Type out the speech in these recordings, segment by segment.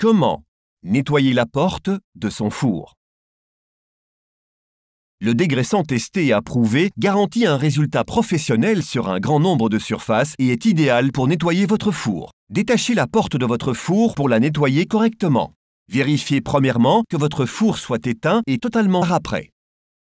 Comment nettoyer la porte de son four? Le dégraissant testé et approuvé garantit un résultat professionnel sur un grand nombre de surfaces et est idéal pour nettoyer votre four. Détachez la porte de votre four pour la nettoyer correctement. Vérifiez premièrement que votre four soit éteint et totalement après.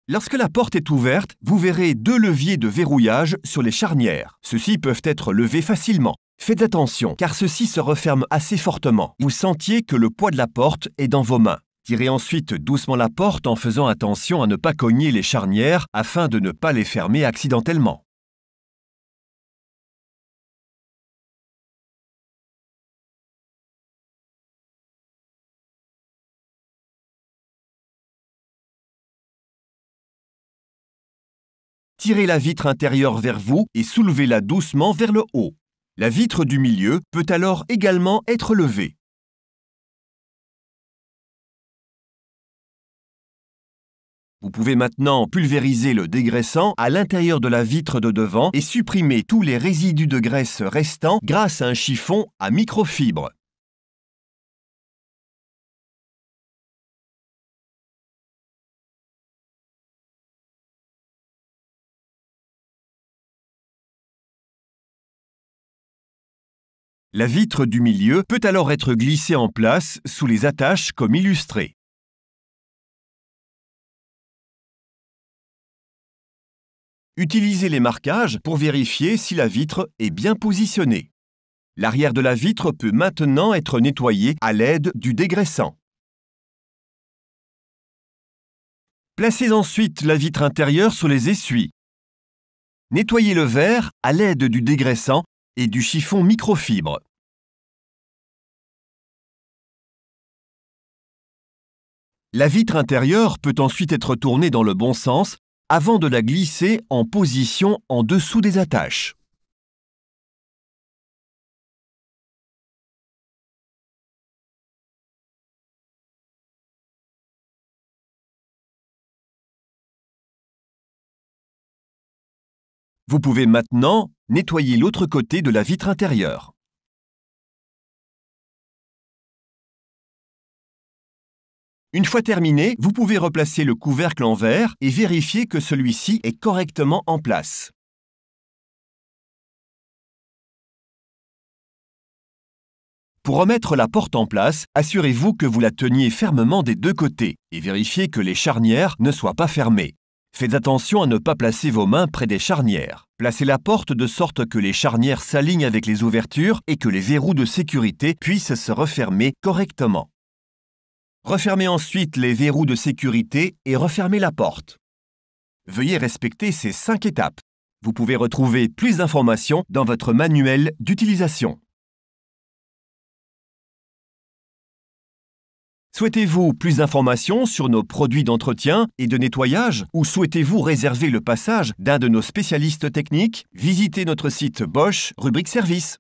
Lorsque la porte est ouverte, vous verrez deux leviers de verrouillage sur les charnières. Ceux-ci peuvent être levés facilement. Faites attention, car ceux-ci se referment assez fortement. Vous sentiez que le poids de la porte est dans vos mains. Tirez ensuite doucement la porte en faisant attention à ne pas cogner les charnières afin de ne pas les fermer accidentellement. Tirez la vitre intérieure vers vous et soulevez-la doucement vers le haut. La vitre du milieu peut alors également être levée. Vous pouvez maintenant pulvériser le dégraissant à l'intérieur de la vitre de devant et supprimer tous les résidus de graisse restants grâce à un chiffon à microfibre. La vitre du milieu peut alors être glissée en place sous les attaches comme illustré. Utilisez les marquages pour vérifier si la vitre est bien positionnée. L'arrière de la vitre peut maintenant être nettoyé à l'aide du dégraissant. Placez ensuite la vitre intérieure sur les essuies. Nettoyez le verre à l'aide du dégraissant et du chiffon microfibre. La vitre intérieure peut ensuite être tournée dans le bon sens avant de la glisser en position en dessous des attaches. Vous pouvez maintenant nettoyer l'autre côté de la vitre intérieure. Une fois terminé, vous pouvez replacer le couvercle en verre et vérifier que celui-ci est correctement en place. Pour remettre la porte en place, assurez-vous que vous la teniez fermement des deux côtés et vérifiez que les charnières ne soient pas fermées. Faites attention à ne pas placer vos mains près des charnières. Placez la porte de sorte que les charnières s'alignent avec les ouvertures et que les verrous de sécurité puissent se refermer correctement. Refermez ensuite les verrous de sécurité et refermez la porte. Veuillez respecter ces 5 étapes. Vous pouvez retrouver plus d'informations dans votre manuel d'utilisation. Souhaitez-vous plus d'informations sur nos produits d'entretien et de nettoyage ou souhaitez-vous réserver le passage d'un de nos spécialistes techniques? Visitez notre site Bosch, rubrique Service.